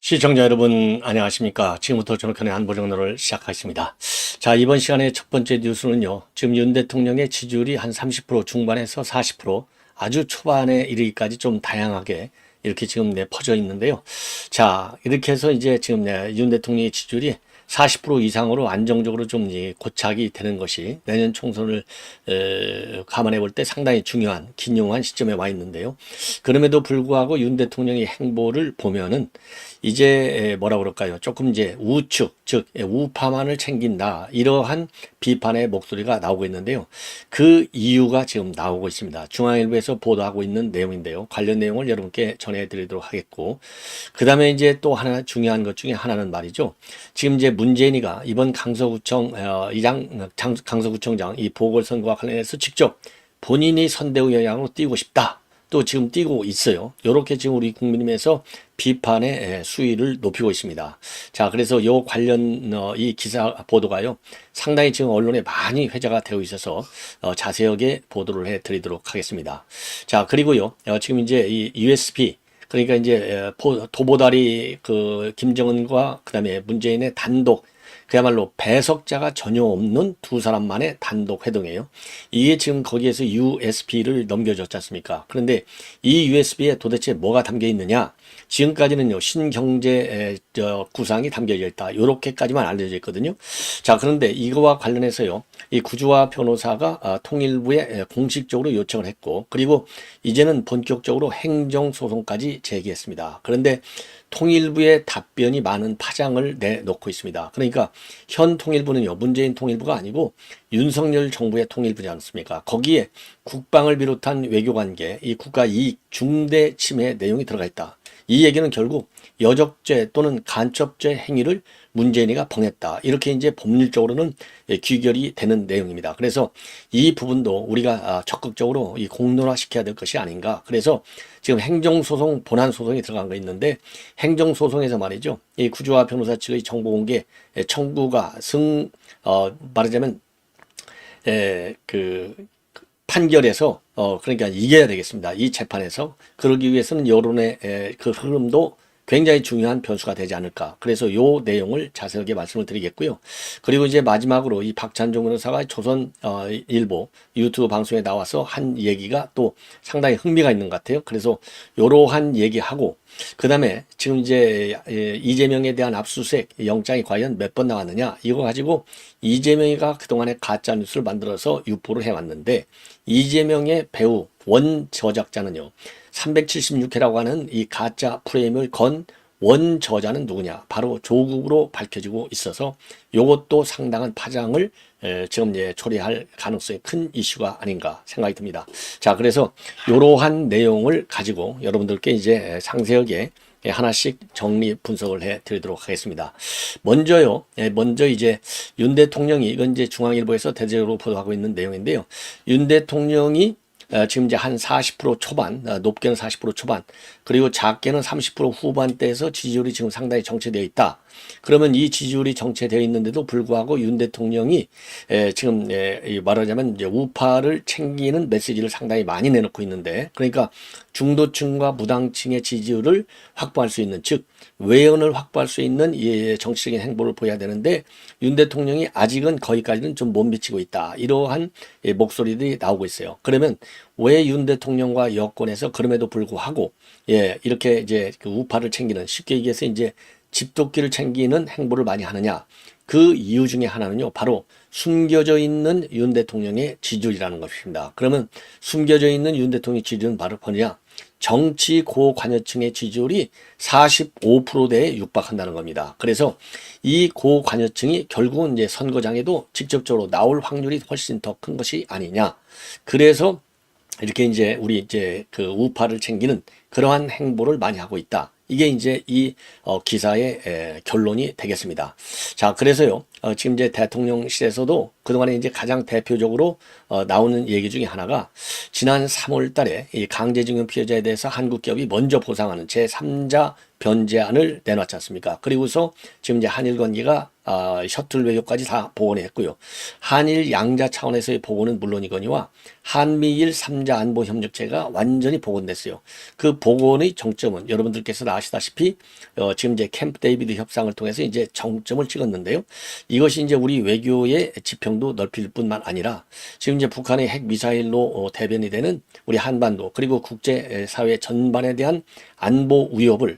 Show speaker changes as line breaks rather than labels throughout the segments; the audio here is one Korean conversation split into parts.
시청자 여러분 안녕하십니까. 지금부터 전국현의 안보정로를 시작하겠습니다. 자, 이번 시간의 첫 번째 뉴스는요, 지금 윤 대통령의 지지율이 한 30% 중반에서 40% 아주 초반에 이르기까지 좀 다양하게 이렇게 지금 퍼져 있는데요. 자, 이렇게 해서 이제 지금 윤 대통령의 지지율이 40% 이상으로 안정적으로 좀 고착이 되는 것이 내년 총선을 감안해 볼 때 상당히 중요한 긴요한 시점에 와 있는데요. 그럼에도 불구하고 윤 대통령의 행보를 보면은 이제 뭐라 그럴까요? 조금 이제 우측, 즉 우파만을 챙긴다, 이러한 비판의 목소리가 나오고 있는데요. 그 이유가 지금 나오고 있습니다. 중앙일보에서 보도하고 있는 내용인데요. 관련 내용을 여러분께 전해드리도록 하겠고, 그 다음에 이제 또 하나 중요한 것 중에 하나는 말이죠. 지금 이제 문재인이가 이번 강서구청장 이 보궐선거와 관련해서 직접 본인이 선대위 영향으로 뛰고 싶다, 또 지금 뛰고 있어요. 이렇게 지금 우리 국민의힘에서 비판의 수위를 높이고 있습니다. 자, 그래서 요 관련 이 기사 보도가요, 상당히 지금 언론에 많이 회자가 되어 있어서 자세하게 보도를 해드리도록 하겠습니다. 자, 그리고요, 지금 이제 이 USP, 그러니까 이제 도보다리 그 김정은과 그다음에 문재인의 단독, 그야말로 배석자가 전혀 없는 두 사람만의 단독 회동이에요. 이게 지금 거기에서 USB를 넘겨줬지 않습니까? 그런데 이 USB에 도대체 뭐가 담겨 있느냐? 지금까지는요, 신경제 구상이 담겨져 있다, 요렇게까지만 알려져 있거든요. 자, 그런데 이거와 관련해서요, 이 구주화 변호사가 통일부에 공식적으로 요청을 했고, 그리고 이제는 본격적으로 행정소송까지 제기했습니다. 그런데 통일부의 답변이 많은 파장을 내놓고 있습니다. 그러니까 현 통일부는요, 문재인 통일부가 아니고 윤석열 정부의 통일부지 않습니까? 거기에 국방을 비롯한 외교관계, 이 국가 이익 중대 침해 내용이 들어가 있다. 이 얘기는 결국 여적죄 또는 간첩죄 행위를 문재인이가 범했다, 이렇게 이제 법률적으로는 귀결이 되는 내용입니다. 그래서 이 부분도 우리가 적극적으로 이 공론화시켜야 될 것이 아닌가. 그래서 지금 행정소송, 본안소송이 들어간 거 있는데, 행정소송에서 말이죠, 이 구주화 변호사 측의 정보공개 청구가 말하자면 그 판결에서 그러니까 이겨야 되겠습니다. 이 재판에서. 그러기 위해서는 여론의 그 흐름도 굉장히 중요한 변수가 되지 않을까. 그래서 요 내용을 자세하게 말씀을 드리겠고요. 그리고 이제 마지막으로 이 박찬종 변호사가 조선 일보 유튜브 방송에 나와서 한 얘기가 또 상당히 흥미가 있는 것 같아요. 그래서 요러한 얘기하고, 그 다음에 지금 이제 이재명에 대한 압수수색 영장이 과연 몇 번 나왔느냐, 이거 가지고 이재명이가 그동안에 가짜 뉴스를 만들어서 유포를 해왔는데, 이재명의 배우 원 저작자는요, 376회라고 하는 이 가짜 프레임을 건 원 저자는 누구냐? 바로 조국으로 밝혀지고 있어서 이것도 상당한 파장을 지금 초래할 가능성이 큰 이슈가 아닌가 생각이 듭니다. 자, 그래서 이러한 내용을 가지고 여러분들께 이제 상세하게 하나씩 정리 분석을 해 드리도록 하겠습니다. 먼저 이제 윤 대통령이, 이건 이제 중앙일보에서 대대적으로 보도하고 있는 내용인데요. 윤 대통령이 지금 이제 한 40% 초반, 높게는 40% 초반, 그리고 작게는 30% 후반대에서 지지율이 지금 상당히 정체되어 있다. 그러면 이 지지율이 정체되어 있는데도 불구하고 윤 대통령이 지금 말하자면 이제 우파를 챙기는 메시지를 상당히 많이 내놓고 있는데, 그러니까 중도층과 무당층의 지지율을 확보할 수 있는, 즉 외연을 확보할 수 있는 정치적인 행보를 보여야 되는데, 윤 대통령이 아직은 거기까지는 좀 못 미치고 있다, 이러한 목소리들이 나오고 있어요. 그러면 왜 윤 대통령과 여권에서 그럼에도 불구하고 이렇게 이제 그 우파를 챙기는, 쉽게 얘기해서 이제 집도끼를 챙기는 행보를 많이 하느냐? 그 이유 중에 하나는요, 바로 숨겨져 있는 윤 대통령의 지지율이라는 것입니다. 그러면 숨겨져 있는 윤 대통령의 지지율은 바로 뭐냐? 정치 고관여층의 지지율이 45%대에 육박한다는 겁니다. 그래서 이 고관여층이 결국은 이제 선거장에도 직접적으로 나올 확률이 훨씬 더 큰 것이 아니냐. 그래서 이렇게 이제 우리 이제 그 우파를 챙기는 그러한 행보를 많이 하고 있다. 이게 이제 이 기사의 결론이 되겠습니다. 자, 그래서요, 지금 이제 대통령실에서도 그동안에 이제 가장 대표적으로 나오는 얘기 중에 하나가, 지난 3월 달에 이 강제징용 피해자에 대해서 한국 기업이 먼저 보상하는 제3자 변제안을 내놨지 않습니까? 그리고서 지금 이제 한일 관계가 셔틀 외교까지 다 복원했고요. 한일 양자 차원에서의 복원은 물론이거니와 한미일 3자 안보 협력체가 완전히 복원됐어요. 그 복원의 정점은 여러분들께서 아시다시피 지금 이제 캠프 데이비드 협상을 통해서 이제 정점을 찍었는데요. 이것이 이제 우리 외교의 지평도 넓힐 뿐만 아니라 지금 이제 북한의 핵 미사일로 대변이 되는 우리 한반도 그리고 국제 사회 전반에 대한 안보 위협을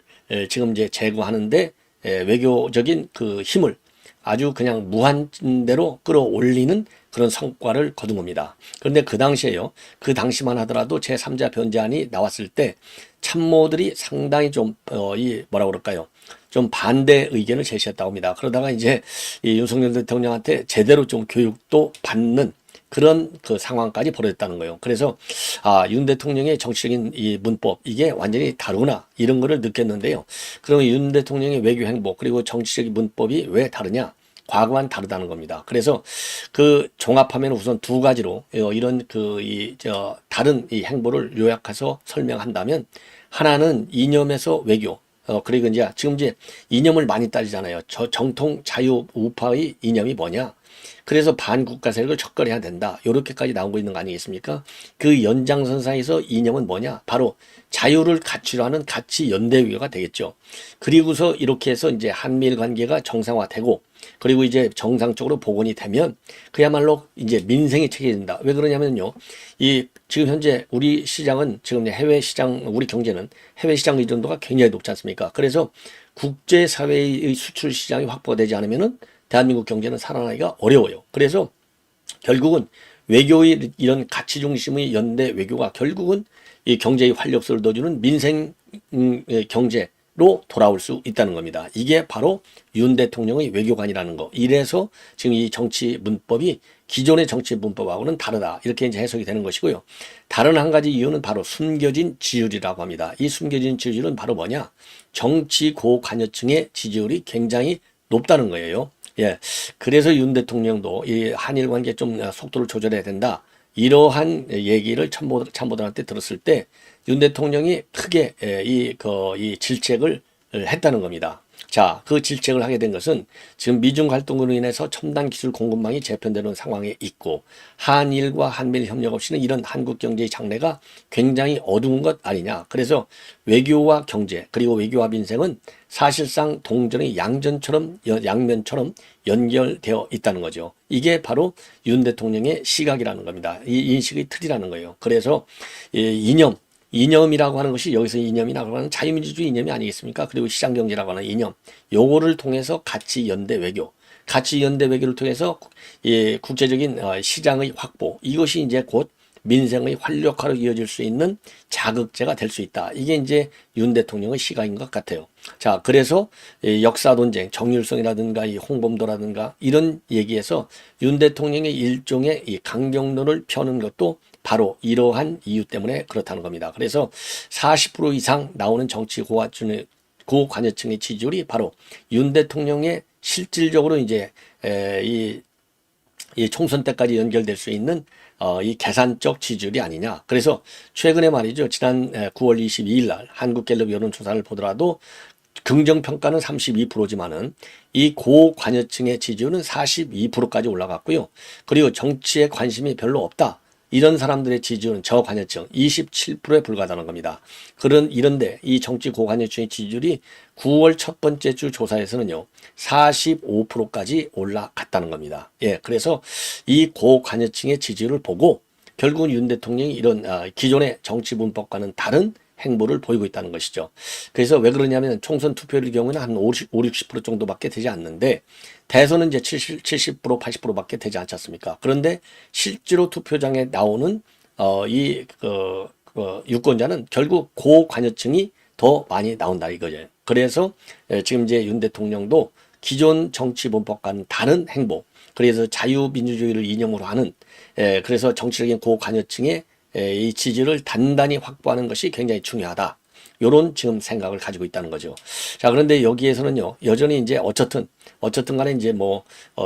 지금 이제 제거하는데 외교적인 그 힘을 아주 그냥 무한대로 끌어올리는 그런 성과를 거둔 겁니다. 그런데 그 당시에요. 그 당시만 하더라도 제3자 변제안이 나왔을 때 참모들이 상당히 좀, 뭐라 그럴까요? 좀 반대 의견을 제시했다고 합니다. 그러다가 이제 이 윤석열 대통령한테 제대로 좀 교육도 받는 그런 그 상황까지 벌어졌다는 거예요. 그래서 윤 대통령의 정치적인 이 문법 이게 완전히 다르구나 이런 거를 느꼈는데요. 그러면 윤 대통령의 외교 행보 그리고 정치적인 문법이 왜 다르냐? 과거와는 다르다는 겁니다. 그래서 그 종합하면 우선 두 가지로 이런 다른 이 행보를 요약해서 설명한다면 하나는 이념에서 외교. 그리고 이제 지금 이제 이념을 많이 따지잖아요. 정통 자유 우파의 이념이 뭐냐? 그래서 반국가 세력을 척결해야 된다. 이렇게까지 나오고 있는 거 아니겠습니까? 그 연장선상에서 이념은 뭐냐? 바로 자유를 가치로 하는 가치 연대 외교가 되겠죠. 그리고서 이렇게 해서 이제 한미일 관계가 정상화되고 그리고 이제 정상적으로 복원이 되면 그야말로 이제 민생이 체계된다. 왜 그러냐면요. 이 지금 현재 우리 시장은 지금 해외 시장 우리 경제는 해외 시장 의존도가 굉장히 높지 않습니까? 그래서 국제 사회의 수출 시장이 확보되지 않으면은 대한민국 경제는 살아나기가 어려워요. 그래서 결국은 외교의 이런 가치 중심의 연대 외교가 결국은 이 경제의 활력소를 넣어주는 민생 경제로 돌아올 수 있다는 겁니다. 이게 바로 윤 대통령의 외교관이라는 거. 이래서 지금 이 정치 문법이 기존의 정치 문법하고는 다르다. 이렇게 이제 해석이 되는 것이고요. 다른 한 가지 이유는 바로 숨겨진 지지율이라고 합니다. 이 숨겨진 지지율은 바로 뭐냐? 정치 고관여층의 지지율이 굉장히 높다는 거예요. 예. 그래서 윤 대통령도 이 한일 관계 좀 속도를 조절해야 된다. 이러한 얘기를 참모들한테 들었을 때 윤 대통령이 크게 이 질책을 했다는 겁니다. 자, 그 질책을 하게 된 것은 지금 미중 갈등으로 인해서 첨단 기술 공급망이 재편되는 상황에 있고 한일과 한미일 협력 없이는 이런 한국 경제의 장래가 굉장히 어두운 것 아니냐. 그래서 외교와 경제 그리고 외교와 민생은 사실상 동전의 양면처럼 연결되어 있다는 거죠. 이게 바로 윤 대통령의 시각이라는 겁니다. 이 인식의 틀이라는 거예요. 그래서 이념이라고 하는 것이 여기서 이념이라고 하는 자유민주주의 이념이 아니겠습니까? 그리고 시장경제라고 하는 이념. 요거를 통해서 가치 연대 외교. 가치 연대 외교를 통해서 국제적인 시장의 확보. 이것이 이제 곧 민생의 활력화로 이어질 수 있는 자극제가 될 수 있다. 이게 이제 윤 대통령의 시각인 것 같아요. 자, 그래서 역사 논쟁, 정률성이라든가 이 홍범도라든가 이런 얘기에서 윤 대통령의 일종의 이 강경론을 펴는 것도 바로 이러한 이유 때문에 그렇다는 겁니다. 그래서 40% 이상 나오는 정치 고관여층의 지지율이 바로 윤 대통령의 실질적으로 이제 이 총선 때까지 연결될 수 있는 이 계산적 지지율이 아니냐. 그래서 최근에 말이죠. 지난 9월 22일 날 한국갤럽 여론조사를 보더라도 긍정평가는 32%지만은 이 고관여층의 지지율은 42%까지 올라갔고요. 그리고 정치에 관심이 별로 없다. 이런 사람들의 지지율은 저관여층 27%에 불과하다는 겁니다. 이런데 이 정치 고관여층의 지지율이 9월 첫 번째 주 조사에서는요, 45%까지 올라갔다는 겁니다. 예, 그래서 이 고관여층의 지지율을 보고 결국은 윤 대통령이 이런 기존의 정치 문법과는 다른 행보를 보이고 있다는 것이죠. 그래서 왜 그러냐면 총선 투표율의 경우는 한 60% 정도밖에 되지 않는데 대선은 이제 70%, 80%밖에 되지 않지 않습니까? 그런데 실제로 투표장에 나오는 유권자는 결국 고관여층이 더 많이 나온다 이거죠. 그래서 지금 이제 윤 대통령도 기존 정치 문법과는 다른 행보, 그래서 자유민주주의를 이념으로 하는 그래서 정치적인 고관여층의 이 지지를 단단히 확보하는 것이 굉장히 중요하다. 요런 지금 생각을 가지고 있다는 거죠. 자, 그런데 여기에서는요, 여전히 이제 어쨌든 간에 이제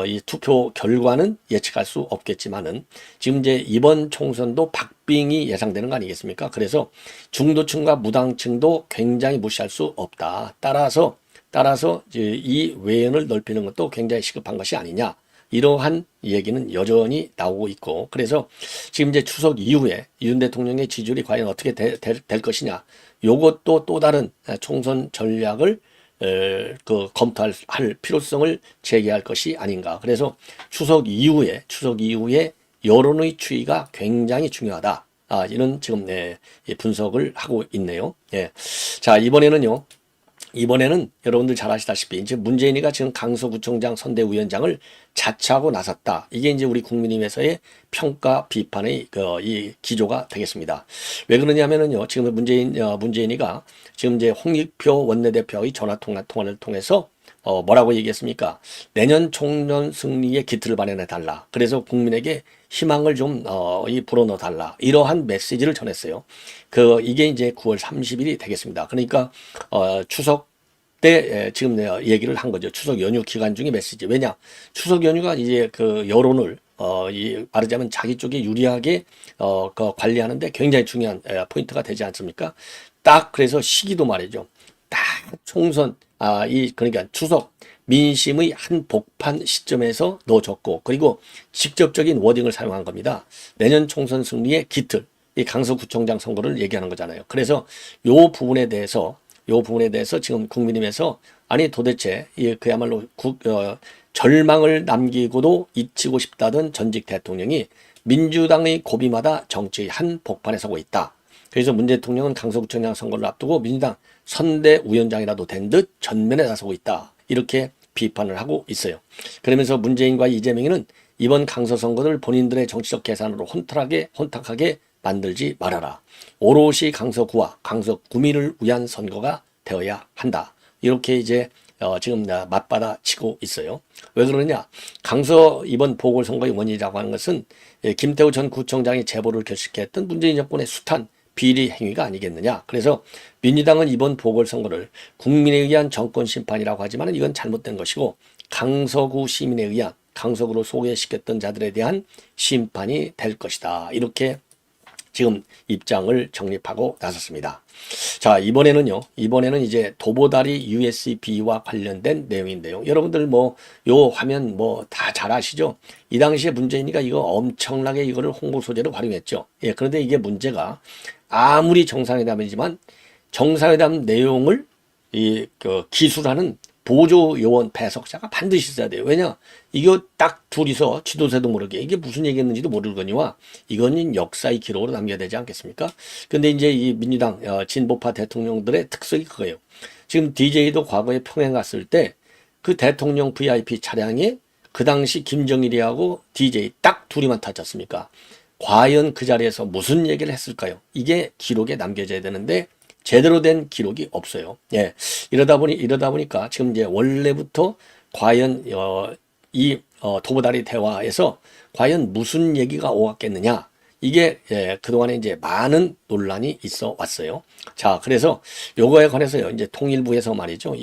이 투표 결과는 예측할 수 없겠지만은 지금 이제 이번 총선도 박빙이 예상되는 거 아니겠습니까? 그래서 중도층과 무당층도 굉장히 무시할 수 없다. 따라서 따라서 이 외연을 넓히는 것도 굉장히 시급한 것이 아니냐. 이러한 얘기는 여전히 나오고 있고, 그래서 지금 이제 추석 이후에 윤 대통령의 지지율이 과연 어떻게 될 것이냐, 요것도 또 다른 총선 전략을 검토할 필요성을 제기할 것이 아닌가. 그래서 추석 이후에 여론의 추이가 굉장히 중요하다. 이런 지금 분석을 하고 있네요. 예. 자, 이번에는 여러분들 잘 아시다시피 이제 문재인이가 지금 강서구청장 선대위원장을 자처하고 나섰다. 이게 이제 우리 국민의힘에서의 평가 비판의 이 기조가 되겠습니다. 왜 그러냐면은요, 지금 문재인이가 지금 이제 홍익표 원내대표의 전화 통화를 통해서 뭐라고 얘기했습니까? 내년 총선 승리의 기틀을 마련해 달라. 그래서 국민에게 희망을 좀 불어넣어 달라. 이러한 메시지를 전했어요. 이게 이제 9월 30일이 되겠습니다. 그러니까 추석 때 지금 내가 얘기를 한 거죠. 추석 연휴 기간 중에 메시지. 왜냐? 추석 연휴가 이제 그 여론을 말하자면 자기 쪽에 유리하게 관리하는데 굉장히 중요한 포인트가 되지 않습니까? 딱 그래서 시기도 말이죠. 딱 총선 그러니까 추석 민심의 한 복판 시점에서 넣어줬고, 그리고 직접적인 워딩을 사용한 겁니다. 내년 총선 승리의 기틀, 이 강서구청장 선거를 얘기하는 거잖아요. 그래서 요 부분에 대해서 지금 국민의힘에서 아니 도대체 그야말로 절망을 남기고도 잊히고 싶다던 전직 대통령이 민주당의 고비마다 정치의 한 복판에 서고 있다. 그래서 문 대통령은 강서구청장 선거를 앞두고 민주당 선대위원장이라도 된 듯 전면에 나서고 있다. 이렇게 비판을 하고 있어요. 그러면서 문재인과 이재명이는 이번 강서 선거를 본인들의 정치적 계산으로 혼탁하게 만들지 말아라. 오롯이 강서구와 강서구민을 위한 선거가 되어야 한다. 이렇게 이제 지금 맞받아 치고 있어요. 왜 그러느냐? 강서 이번 보궐선거의 원인이라고 하는 것은 김태우 전 구청장이 제보를 결식했던 문재인 정권의 숫한 비리 행위가 아니겠느냐. 그래서 민주당은 이번 보궐선거를 국민에 의한 정권 심판이라고 하지만 이건 잘못된 것이고, 강서구 시민에 의한, 강서구로 소개시켰던 자들에 대한 심판이 될 것이다. 이렇게 지금 입장을 정립하고 나섰습니다. 자, 이번에는 이제 도보다리 USB와 관련된 내용인데요. 여러분들 요 화면 다 잘 아시죠? 이 당시에 문재인이가 이거 엄청나게 이거를 홍보 소재로 활용했죠. 예, 그런데 이게 문제가 아무리 정상회담이지만 정상회담 내용을 기술하는 보조 요원 배석자가 반드시 있어야 돼요. 왜냐? 이거 딱 둘이서 지도새도 모르게 이게 무슨 얘기했는지도 모르거니와 이거는 역사의 기록으로 남겨야 되지 않겠습니까? 근데 이제 이 민주당 진보파 대통령들의 특성이 그거예요. 지금 DJ도 과거에 평양 갔을 때 그 대통령 VIP 차량에 그 당시 김정일이하고 DJ 딱 둘이만 탔지 않습니까? 과연 그 자리에서 무슨 얘기를 했을까요? 이게 기록에 남겨져야 되는데 제대로 된 기록이 없어요. 예. 이러다 보니까 지금 이제 원래부터 과연 도보다리 대화에서 과연 무슨 얘기가 오갔겠느냐. 이게 그동안에 이제 많은 논란이 있어 왔어요. 자, 그래서 요거에 관해서요. 이제 통일부에서 말이죠.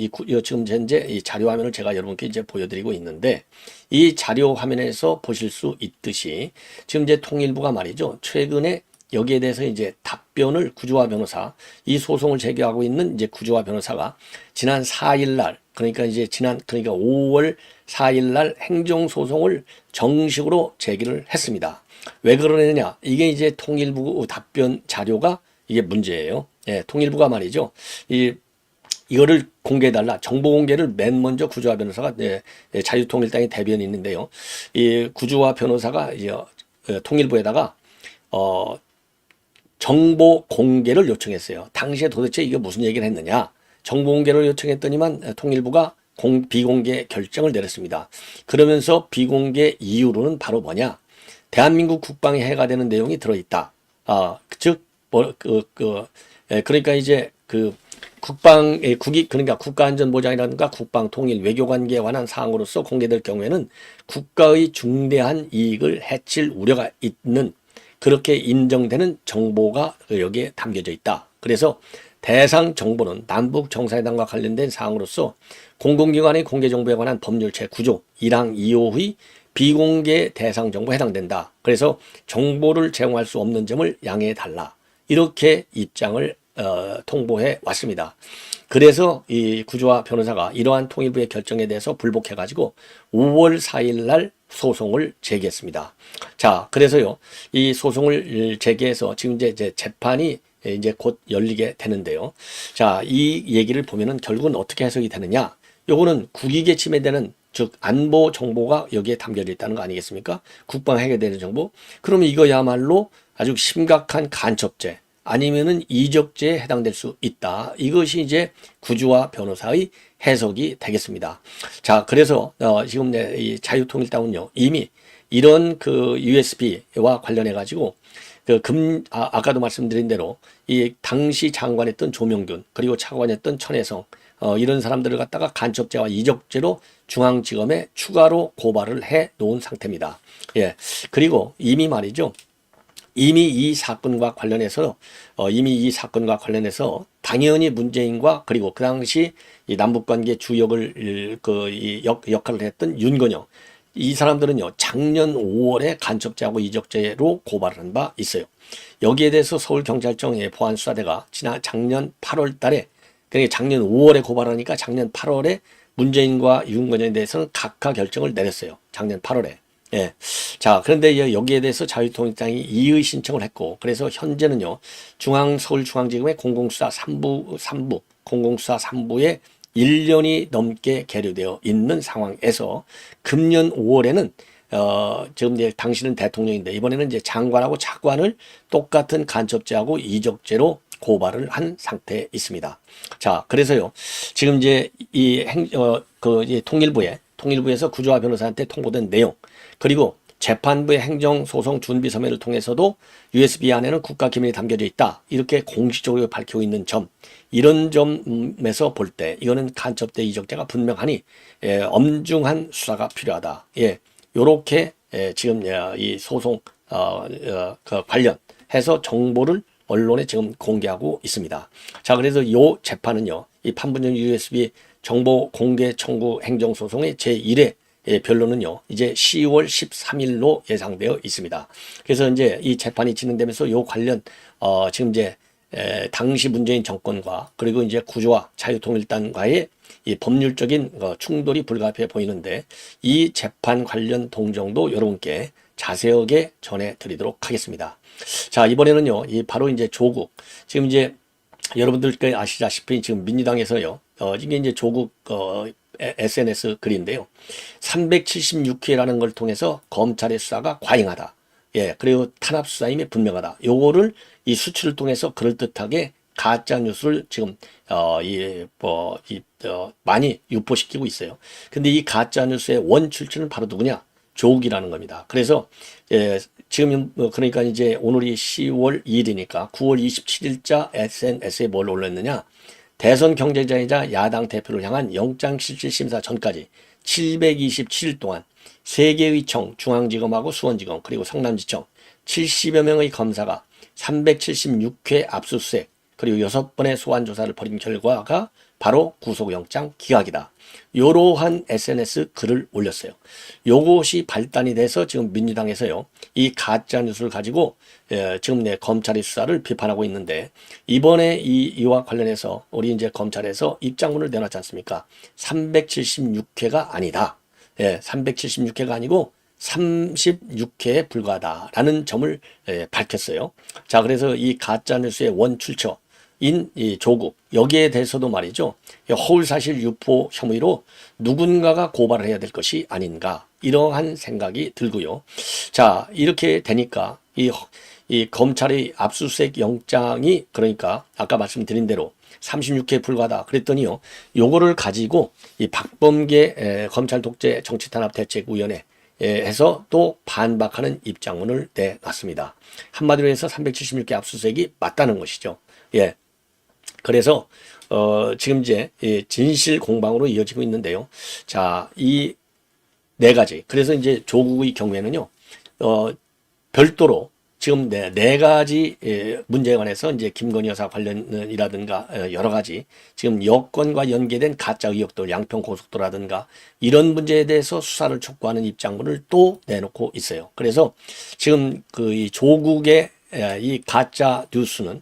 지금 현재 이 자료 화면을 제가 여러분께 이제 보여드리고 있는데, 이 자료 화면에서 보실 수 있듯이 지금 이제 통일부가 말이죠. 최근에 여기에 대해서 이제 답변을 구주화 변호사, 이 소송을 제기하고 있는 이제 구주화 변호사가 지난 4일 날, 그러니까 5월 4일 날 행정소송을 정식으로 제기를 했습니다. 왜 그러느냐? 이게 이제 통일부 답변 자료가 이게 문제예요. 예, 통일부가 말이죠. 이거를 공개해달라. 정보 공개를 맨 먼저 구주화 변호사가 자유통일당의 대변이 있는데요. 이 구주화 변호사가 통일부에다가 정보 공개를 요청했어요. 당시에 도대체 이게 무슨 얘기를 했느냐? 정보 공개를 요청했더니만 통일부가 비공개 결정을 내렸습니다. 그러면서 비공개 이유로는 바로 뭐냐? 대한민국 국방에 해가 되는 내용이 들어있다. 그러니까 이제 그러니까 국가안전보장이라든가 국방통일, 외교관계에 관한 사항으로서 공개될 경우에는 국가의 중대한 이익을 해칠 우려가 있는, 그렇게 인정되는 정보가 여기에 담겨져 있다. 그래서 대상 정보는 남북 정상회담과 관련된 사항으로서 공공기관의 공개정보에 관한 법률 제9조 1항 2호의 비공개 대상 정보에 해당된다. 그래서 정보를 제공할 수 없는 점을 양해해 달라. 이렇게 입장을 통보해 왔습니다. 그래서 이 구조화 변호사가 이러한 통일부의 결정에 대해서 불복해가지고 5월 4일 날 소송을 제기했습니다. 자, 그래서요, 이 소송을 제기해서 지금 이제 재판이 이제 곧 열리게 되는데요. 자, 이 얘기를 보면은 결국은 어떻게 해석이 되느냐? 요거는 국익에 침해되는, 즉 안보 정보가 여기에 담겨져 있다는 거 아니겠습니까? 국방 해결되는 정보. 그러면 이거야말로 아주 심각한 간첩죄 아니면은 이적죄에 해당될 수 있다. 이것이 이제 구주화 변호사의 해석이 되겠습니다. 자, 그래서 지금 이 자유통일당은요, 이미 이런 그 USB와 관련해 가지고 아까도 말씀드린 대로 이 당시 장관했던 조명균 그리고 차관했던 천혜성 이런 사람들을 갖다가 간첩죄와 이적죄로 중앙지검에 추가로 고발을 해 놓은 상태입니다. 예. 그리고 이미 말이죠. 이미 이 사건과 관련해서 당연히 문재인과 그리고 그 당시 이 남북관계 주역을 역할을 했던 윤건영 이 사람들은요 작년 5월에 간첩죄하고 이적죄로 고발을 한 바 있어요. 여기에 대해서 서울경찰청의 보안수사대가 작년 8월 달에 그러니까 작년 5월에 고발하니까 작년 8월에 문재인과 윤건영에 대해서는 각하 결정을 내렸어요. 작년 8월에. 예. 자, 그런데 여기에 대해서 자유통일당이 이의 신청을 했고, 그래서 현재는요, 서울중앙지검의 공공수사 3부에 1년이 넘게 계류되어 있는 상황에서 금년 5월에는 지금 이제 당신은 대통령인데 이번에는 이제 장관하고 차관을 똑같은 간첩죄하고 이적죄로 고발을 한 상태에 있습니다. 자, 그래서요, 지금 이제 이 통일부에서 구조화 변호사한테 통보된 내용, 그리고 재판부의 행정소송 준비서면을 통해서도 USB 안에는 국가기밀이 담겨져 있다. 이렇게 공식적으로 밝히고 있는 점, 이런 점에서 볼 때 이거는 간첩죄 이적죄가 분명하니 엄중한 수사가 필요하다. 예, 요렇게 지금 이 소송 관련해서 정보를 언론에 지금 공개하고 있습니다. 자, 그래서 요 재판은요, 이 판문점 USB 정보 공개 청구 행정소송의 제1회 변론은요, 이제 10월 13일로 예상되어 있습니다. 그래서 이제 이 재판이 진행되면서 요 관련, 지금 이제, 당시 문재인 정권과 그리고 이제 구조와 자유통일당과의 이 법률적인 충돌이 불가피해 보이는데 이 재판 관련 동정도 여러분께 자세하게 전해드리도록 하겠습니다. 자, 이번에는요, 바로 이제 조국. 지금 이제 여러분들께 아시다시피 지금 민주당에서요, 이게 이제 조국, SNS 글인데요. 376회라는 걸 통해서 검찰의 수사가 과잉하다. 예, 그리고 탄압 수사임이 분명하다. 요거를 이 수치를 통해서 그럴듯하게 가짜 뉴스를 지금 많이 유포시키고 있어요. 근데 이 가짜 뉴스의 원 출처는 바로 누구냐? 조국이라는 겁니다. 그래서 지금 그러니까 이제 오늘이 10월 2일이니까 9월 27일자 SNS에 뭘 올렸느냐? 대선 경쟁자이자 야당 대표를 향한 영장실질심사 전까지 727일 동안 3개의 청, 중앙지검하고 수원지검 그리고 성남지청 70여 명의 검사가 376회 압수수색 그리고 6번의 소환조사를 벌인 결과가 바로 구속영장 기각이다. 요러한 SNS 글을 올렸어요. 요것이 발단이 돼서 지금 민주당에서요, 이 가짜뉴스를 가지고 지금 검찰의 수사를 비판하고 있는데, 이번에 이와 관련해서 우리 이제 검찰에서 입장문을 내놨지 않습니까? 376회가 아니다. 376회가 아니고 36회에 불과하다라는 점을 밝혔어요. 자, 그래서 이 가짜뉴스의 원 출처, 이 조국 여기에 대해서도 말이죠, 허울사실 유포 혐의로 누군가가 고발을 해야 될 것이 아닌가 이러한 생각이 들고요. 자, 이렇게 되니까 이 검찰의 압수수색 영장이 그러니까 아까 말씀드린 대로 36회에 불과하다 그랬더니요, 요거를 가지고 이 박범계 검찰 독재 정치탄압대책위원회 해서 또 반박하는 입장문을 내놨습니다. 한마디로 해서 376개 압수수색이 맞다는 것이죠. 예. 그래서 지금 이제 진실 공방으로 이어지고 있는데요. 자, 이 네 가지. 그래서 이제 조국의 경우에는요, 별도로 지금 네 가지 문제에 관해서 이제 김건희 여사 관련이라든가 여러 가지 지금 여권과 연계된 가짜 의혹들, 양평고속도라든가 이런 문제에 대해서 수사를 촉구하는 입장문을 또 내놓고 있어요. 그래서 지금 이 조국의 이 가짜 뉴스는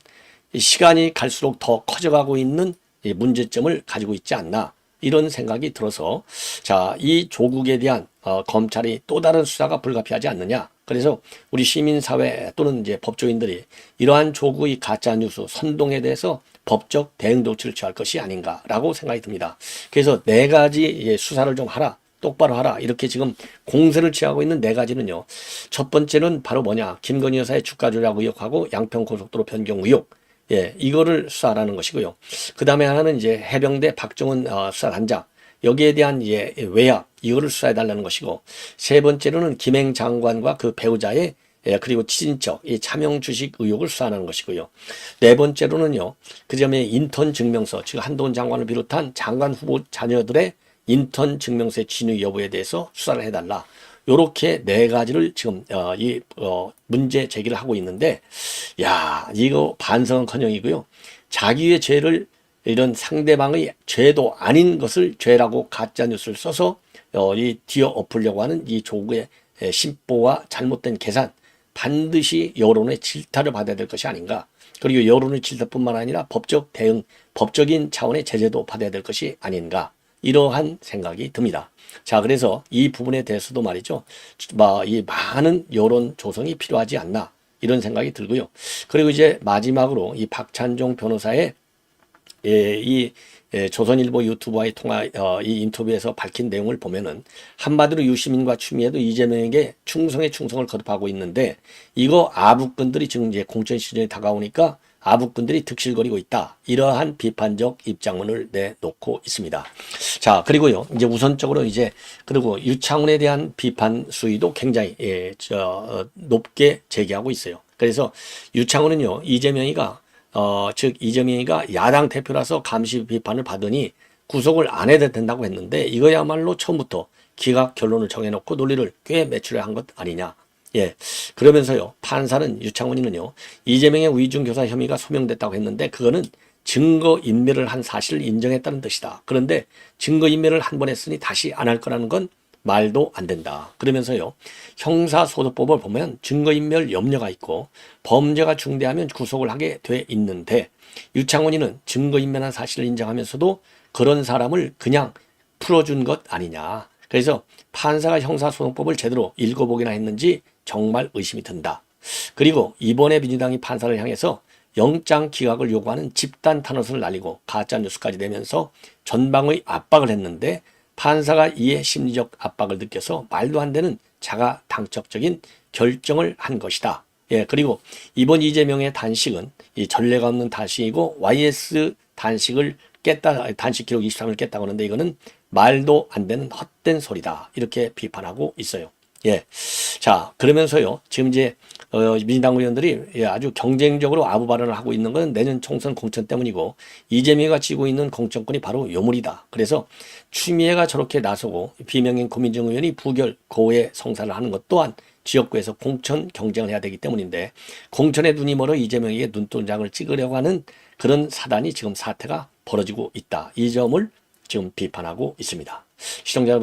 시간이 갈수록 더 커져가고 있는 이 문제점을 가지고 있지 않나 이런 생각이 들어서 자, 이 조국에 대한 검찰이 또 다른 수사가 불가피하지 않느냐. 그래서 우리 시민사회 또는 이제 법조인들이 이러한 조국의 가짜뉴스 선동에 대해서 법적 대응 조치를 취할 것이 아닌가라고 생각이 듭니다. 그래서 네 가지 수사를 좀 하라. 똑바로 하라. 이렇게 지금 공세를 취하고 있는 네 가지는요. 첫 번째는 바로 뭐냐. 김건희 여사의 주가 조작 의혹하고 양평고속도로 변경 의혹. 예, 이거를 수사하라는 것이고요. 그 다음에 하나는 이제 해병대 박정훈 수사단장. 여기에 대한 이제 외압, 이거를 수사해달라는 것이고, 세 번째로는 김행 장관과 그 배우자의 그리고 친인척, 이 차명 주식 의혹을 수사하는 것이고요. 네 번째로는요, 그 점에 인턴 증명서, 즉 한동훈 장관을 비롯한 장관 후보 자녀들의 인턴 증명서의 진위 여부에 대해서 수사를 해달라. 요렇게 네 가지를 지금 문제 제기를 하고 있는데, 야, 이거 반성은커녕이고요. 자기의 죄를 이런 상대방의 죄도 아닌 것을 죄라고 가짜 뉴스를 써서 이 뒤어 엎으려고 하는 이 조국의 심보와 잘못된 계산, 반드시 여론의 질타를 받아야 될 것이 아닌가. 그리고 여론의 질타뿐만 아니라 법적 대응, 법적인 차원의 제재도 받아야 될 것이 아닌가. 이러한 생각이 듭니다. 자, 그래서 이 부분에 대해서도 말이죠. 이 많은 여론 조성이 필요하지 않나. 이런 생각이 들고요. 그리고 이제 마지막으로 이 박찬종 변호사의 조선일보 유튜버와의 이 인터뷰에서 밝힌 내용을 보면은 한마디로 유시민과 추미애도 이재명에게 충성에 충성을 거듭하고 있는데 이거 아북꾼들이 지금 이제 공천 시즌이 다가오니까 아북꾼들이 득실거리고 있다. 이러한 비판적 입장문을 내놓고 있습니다. 자, 그리고요. 이제 우선적으로 이제 그리고 유창훈에 대한 비판 수위도 굉장히 높게 제기하고 있어요. 그래서 유창훈은요. 이재명이가 야당 대표라서 감시 비판을 받으니 구속을 안 해도 된다고 했는데 이거야말로 처음부터 기각 결론을 정해놓고 논리를 꽤 매출한 것 아니냐. 예. 그러면서요. 판사는 유창훈이는요. 이재명의 위중교사 혐의가 소명됐다고 했는데 그거는 증거인멸을 한 사실을 인정했다는 뜻이다. 그런데 증거인멸을 한 번 했으니 다시 안 할 거라는 건 말도 안 된다. 그러면서요. 형사소송법을 보면 증거인멸 염려가 있고 범죄가 중대하면 구속을 하게 돼 있는데 유창훈이는 증거인멸한 사실을 인정하면서도 그런 사람을 그냥 풀어준 것 아니냐. 그래서 판사가 형사소송법을 제대로 읽어보기나 했는지 정말 의심이 든다. 그리고 이번에 민주당이 판사를 향해서 영장 기각을 요구하는 집단 탄원서를 날리고 가짜뉴스까지 내면서 전방의 압박을 했는데 판사가 이에 심리적 압박을 느껴서 말도 안 되는 자가당착적인 결정을 한 것이다. 예, 그리고 이번 이재명의 단식은 이 전례가 없는 단식이고 YS 단식 기록 23을 깼다고 하는데 이거는 말도 안 되는 헛된 소리다. 이렇게 비판하고 있어요. 예. 자, 그러면서요. 지금 이제 민주당 의원들이 아주 경쟁적으로 아부 발언을 하고 있는 건 내년 총선 공천 때문이고 이재명이가 쥐고 있는 공천권이 바로 요물이다. 그래서 추미애가 저렇게 나서고 비명인 고민정 의원이 부결 고해 성사를 하는 것 또한 지역구에서 공천 경쟁을 해야 되기 때문인데 공천에 눈이 멀어 이재명에게 눈동장을 찍으려고 하는 그런 사단이 지금 사태가 벌어지고 있다. 이 점을 지금 비판하고 있습니다. 시청자 여러분